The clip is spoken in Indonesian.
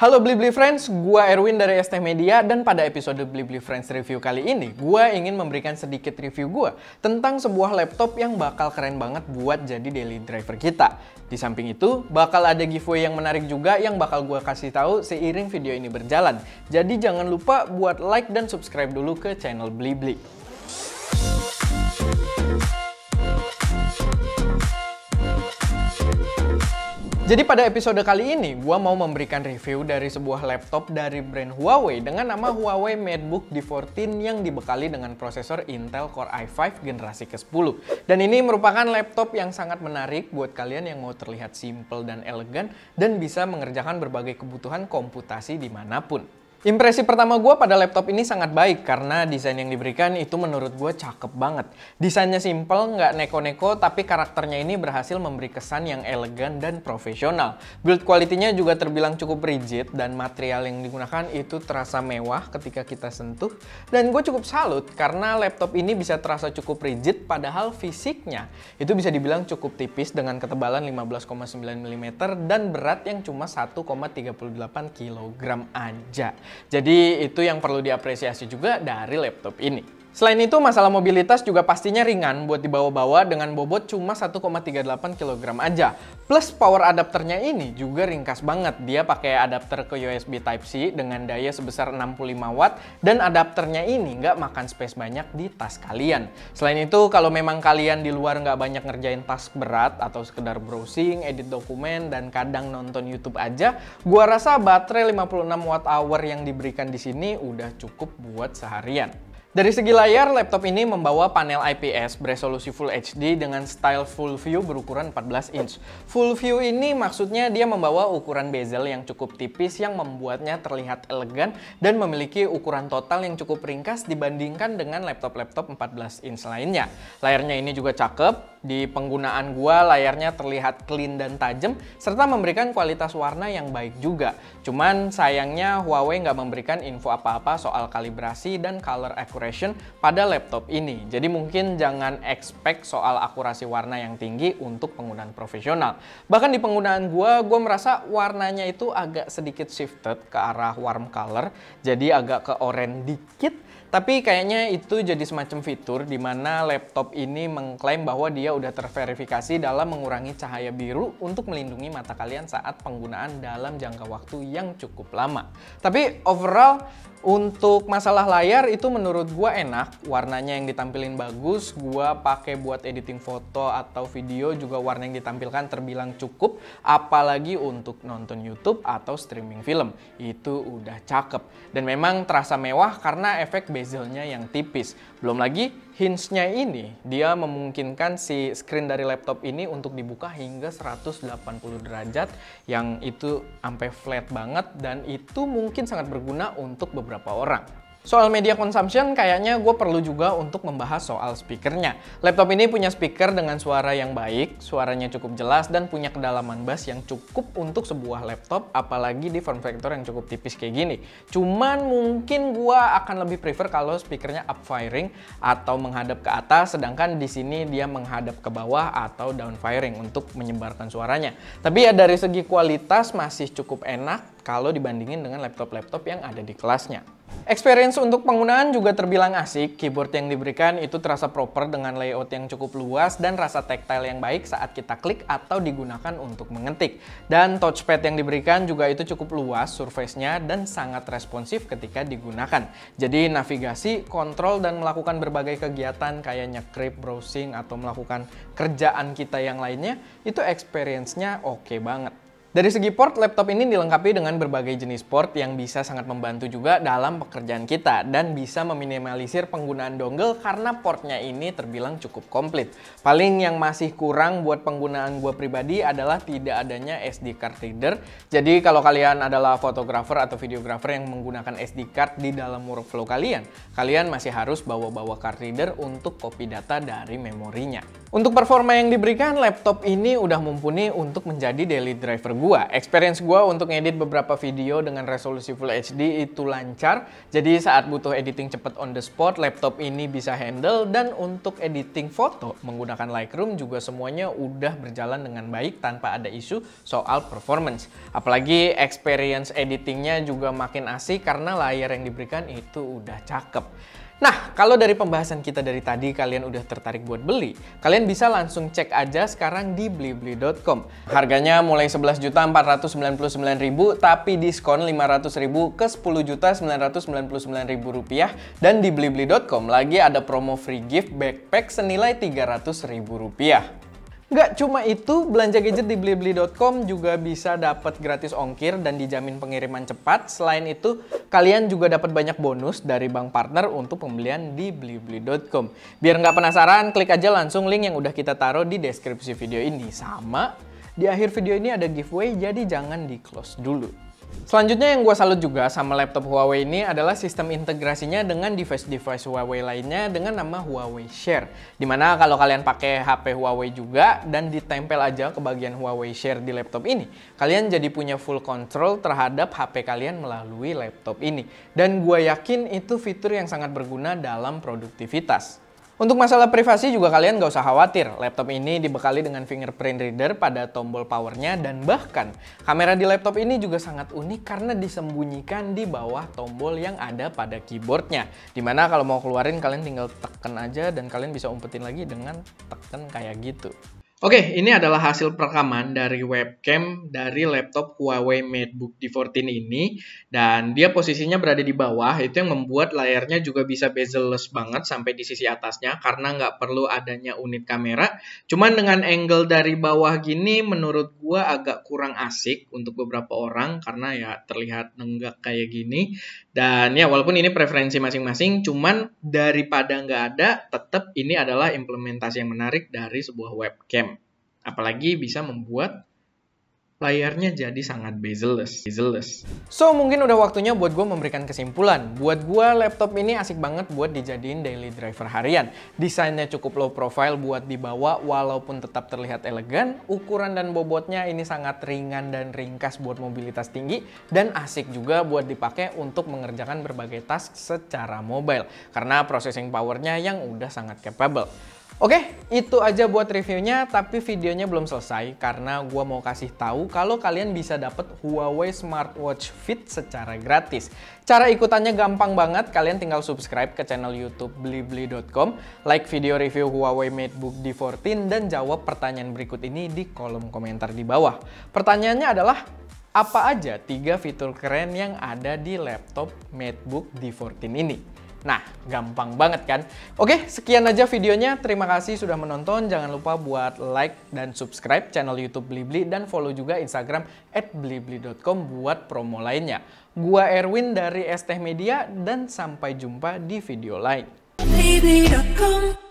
Halo Blibli Friends, gua Erwin dari ST Media dan pada episode Blibli Friends Review kali ini, gua ingin memberikan sedikit review gua tentang sebuah laptop yang bakal keren banget buat jadi daily driver kita. Di samping itu, bakal ada giveaway yang menarik juga yang bakal gua kasih tahu seiring video ini berjalan. Jadi jangan lupa buat like dan subscribe dulu ke channel Blibli. Jadi pada episode kali ini, gua mau memberikan review dari sebuah laptop dari brand Huawei dengan nama Huawei MateBook D14 yang dibekali dengan prosesor Intel Core i5 generasi ke-10. Dan ini merupakan laptop yang sangat menarik buat kalian yang mau terlihat simple dan elegan dan bisa mengerjakan berbagai kebutuhan komputasi dimanapun. Impresi pertama gue pada laptop ini sangat baik karena desain yang diberikan itu menurut gue cakep banget. Desainnya simple, nggak neko-neko, tapi karakternya ini berhasil memberi kesan yang elegan dan profesional. Build quality-nya juga terbilang cukup rigid dan material yang digunakan itu terasa mewah ketika kita sentuh. Dan gue cukup salut karena laptop ini bisa terasa cukup rigid padahal fisiknya itu bisa dibilang cukup tipis dengan ketebalan 15,9 mm dan berat yang cuma 1,38 kg aja. Jadi itu yang perlu diapresiasi juga dari laptop ini. Selain itu, masalah mobilitas juga pastinya ringan buat dibawa-bawa dengan bobot cuma 1,38 kg aja. Plus power adapternya ini juga ringkas banget. Dia pakai adapter ke USB Type-C dengan daya sebesar 65 watt dan adapternya ini nggak makan space banyak di tas kalian. Selain itu, kalau memang kalian di luar nggak banyak ngerjain task berat atau sekedar browsing, edit dokumen, dan kadang nonton YouTube aja, gua rasa baterai 56 Wh yang diberikan di sini udah cukup buat seharian. Dari segi layar, laptop ini membawa panel IPS beresolusi Full HD dengan style Full View berukuran 14 inch. Full View ini maksudnya dia membawa ukuran bezel yang cukup tipis yang membuatnya terlihat elegan dan memiliki ukuran total yang cukup ringkas dibandingkan dengan laptop-laptop 14 inch lainnya. Layarnya ini juga cakep, di penggunaan gua layarnya terlihat clean dan tajam serta memberikan kualitas warna yang baik juga. Cuman sayangnya Huawei nggak memberikan info apa-apa soal kalibrasi dan color accuracy pada laptop ini. Jadi mungkin jangan expect soal akurasi warna yang tinggi untuk penggunaan profesional. Bahkan di penggunaan gua merasa warnanya itu agak sedikit shifted ke arah warm color, jadi agak ke oranye dikit. Tapi kayaknya itu jadi semacam fitur di mana laptop ini mengklaim bahwa dia udah terverifikasi dalam mengurangi cahaya biru untuk melindungi mata kalian saat penggunaan dalam jangka waktu yang cukup lama. Tapi overall, untuk masalah layar itu menurut gua enak, warnanya yang ditampilin bagus, gua pakai buat editing foto atau video juga warna yang ditampilkan terbilang cukup, apalagi untuk nonton YouTube atau streaming film, itu udah cakep. Dan memang terasa mewah karena efek bezelnya yang tipis. Belum lagi hinge-nya ini, dia memungkinkan si screen dari laptop ini untuk dibuka hingga 180 derajat yang itu sampai flat banget dan itu mungkin sangat berguna untuk beberapa orang. Soal media consumption, kayaknya gue perlu juga untuk membahas soal speakernya. Laptop ini punya speaker dengan suara yang baik, suaranya cukup jelas, dan punya kedalaman bass yang cukup untuk sebuah laptop, apalagi di form factor yang cukup tipis kayak gini. Cuman mungkin gue akan lebih prefer kalau speakernya up firing atau menghadap ke atas, sedangkan di sini dia menghadap ke bawah atau down firing untuk menyebarkan suaranya. Tapi ya dari segi kualitas masih cukup enak kalau dibandingin dengan laptop-laptop yang ada di kelasnya. Experience untuk penggunaan juga terbilang asik, keyboard yang diberikan itu terasa proper dengan layout yang cukup luas dan rasa tactile yang baik saat kita klik atau digunakan untuk mengetik. Dan touchpad yang diberikan juga itu cukup luas surface-nya dan sangat responsif ketika digunakan. Jadi navigasi, kontrol, dan melakukan berbagai kegiatan kayak nyekrip, browsing, atau melakukan kerjaan kita yang lainnya, itu experience-nya oke banget. Dari segi port, laptop ini dilengkapi dengan berbagai jenis port yang bisa sangat membantu juga dalam pekerjaan kita dan bisa meminimalisir penggunaan dongle karena portnya ini terbilang cukup komplit. Paling yang masih kurang buat penggunaan gue pribadi adalah tidak adanya SD card reader. Jadi kalau kalian adalah fotografer atau videografer yang menggunakan SD card di dalam workflow kalian masih harus bawa card reader untuk copy data dari memorinya. Untuk performa yang diberikan, laptop ini udah mumpuni untuk menjadi daily driver gua. Experience gua untuk ngedit beberapa video dengan resolusi Full HD itu lancar. Jadi saat butuh editing cepet on the spot, laptop ini bisa handle. Dan untuk editing foto menggunakan Lightroom juga semuanya udah berjalan dengan baik tanpa ada isu soal performance. Apalagi experience editingnya juga makin asik karena layar yang diberikan itu udah cakep. Nah, kalau dari pembahasan kita dari tadi kalian udah tertarik buat beli, kalian bisa langsung cek aja sekarang di blibli.com. Harganya mulai 11.499.000 tapi diskon 500.000 ke 10.999.000 rupiah. Dan di blibli.com lagi ada promo free gift backpack senilai 300.000 rupiah. Nggak cuma itu, belanja gadget di blibli.com juga bisa dapat gratis ongkir dan dijamin pengiriman cepat. Selain itu, kalian juga dapat banyak bonus dari bank partner untuk pembelian di blibli.com. Biar nggak penasaran, klik aja langsung link yang udah kita taruh di deskripsi video ini. Sama, di akhir video ini ada giveaway, jadi jangan di-close dulu. Selanjutnya yang gue salut juga sama laptop Huawei ini adalah sistem integrasinya dengan device-device Huawei lainnya dengan nama Huawei Share. Dimana kalau kalian pakai HP Huawei juga dan ditempel aja ke bagian Huawei Share di laptop ini, kalian jadi punya full control terhadap HP kalian melalui laptop ini. Dan gue yakin itu fitur yang sangat berguna dalam produktivitas. Untuk masalah privasi juga kalian nggak usah khawatir. Laptop ini dibekali dengan fingerprint reader pada tombol powernya dan bahkan kamera di laptop ini juga sangat unik karena disembunyikan di bawah tombol yang ada pada keyboardnya. Dimana kalau mau keluarin kalian tinggal tekan aja dan kalian bisa umpetin lagi dengan tekan kayak gitu. Oke, ini adalah hasil perekaman dari webcam dari laptop Huawei MateBook D14 ini. Dan dia posisinya berada di bawah, itu yang membuat layarnya juga bisa bezel-less banget sampai di sisi atasnya karena nggak perlu adanya unit kamera. Cuman dengan angle dari bawah gini menurut gua agak kurang asik untuk beberapa orang karena ya terlihat nenggak kayak gini. Dan ya walaupun ini preferensi masing-masing, cuman daripada nggak ada, tetap ini adalah implementasi yang menarik dari sebuah webcam. Apalagi bisa membuat layarnya jadi sangat bezel-less. So, mungkin udah waktunya buat gue memberikan kesimpulan. Buat gue, laptop ini asik banget buat dijadiin daily driver harian. Desainnya cukup low profile buat dibawa walaupun tetap terlihat elegan. Ukuran dan bobotnya ini sangat ringan dan ringkas buat mobilitas tinggi. Dan asik juga buat dipakai untuk mengerjakan berbagai task secara mobile. Karena processing powernya yang udah sangat capable. Oke, itu aja buat reviewnya, tapi videonya belum selesai karena gua mau kasih tahu kalau kalian bisa dapat Huawei Smartwatch Fit secara gratis. Cara ikutannya gampang banget, kalian tinggal subscribe ke channel YouTube blibli.com, like video review Huawei MateBook D14 dan jawab pertanyaan berikut ini di kolom komentar di bawah. Pertanyaannya adalah, apa aja 3 fitur keren yang ada di laptop MateBook D14 ini? Nah, gampang banget kan? Oke, sekian aja videonya. Terima kasih sudah menonton. Jangan lupa buat like dan subscribe channel YouTube Blibli dan follow juga Instagram @blibli.com buat promo lainnya. Gua Erwin dari ST Media dan sampai jumpa di video lain. Blibli.com